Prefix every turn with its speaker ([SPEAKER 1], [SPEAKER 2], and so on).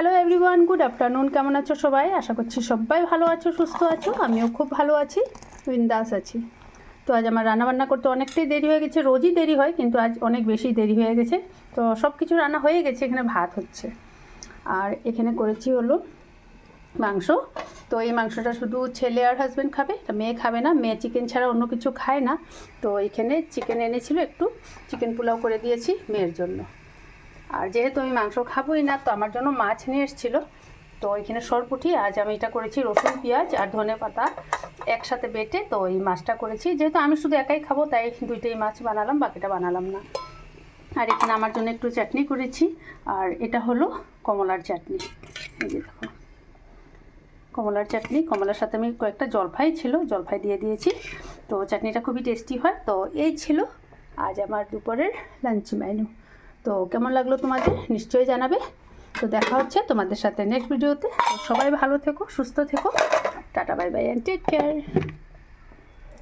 [SPEAKER 1] Hello everyone, good afternoon. কেমন আছো সবাই? আশা করছি সবাই ভালো আছো, সুস্থ আছো। আমিও খুব ভালো আছি, বিন্দাস আছি। তো আজ আমার রান্নাবান্না করতে অনেকটাই দেরি হয়ে গেছে। রোজই দেরি হয়, কিন্তু আজ অনেক বেশি দেরি হয়ে গেছে। তো সব কিছু রান্না হয়ে গেছে, এখানে ভাত হচ্ছে। আর এখানে করেছি হলো মাংস। তো এই মাংসটা শুধু ছেলে আর হাজব্যান্ড খাবে, এটা মেয়ে খাবে না। মেয়ে চিকেন ছাড়া অন্য কিছু খায় না। তো এখানে চিকেন এনেছিল, একটু চিকেন পোলাও করে দিয়েছি মেয়ের জন্য। আর যেহেতু আমি মাংস খাবোই না, তো আমার জন্য মাছ নিয়ে এসেছিলো। তো এখানে সরপুঁটি, আজ আমি এটা করেছি রসুন পেঁয়াজ আর ধনে পাতা একসাথে বেটে। তো এই মাছটা করেছি, যেহেতু আমি শুধু একাই খাবো তাই দুইটাই মাছ বানালাম, বাকিটা বানালাম না। আর এখানে আমার জন্য একটু চাটনি করেছি, আর এটা হলো কমলার চাটনি। এই যে দেখো, কমলার চাটনি। কমলার সাথে আমি কয়েকটা জলফাই ছিল, জলফাই দিয়ে দিয়েছি। তো চাটনিটা খুবই টেস্টি হয়। তো এই ছিল আজ আমার দুপুরের লাঞ্চ মেনু। তো কেমন লাগলো তোমাদের নিশ্চয়ই জানাবে। তো দেখা হচ্ছে তোমাদের সাথে নেক্সট ভিডিওতে। সবাই ভালো থেকো, সুস্থ থেকো। Tata, bye bye and take care.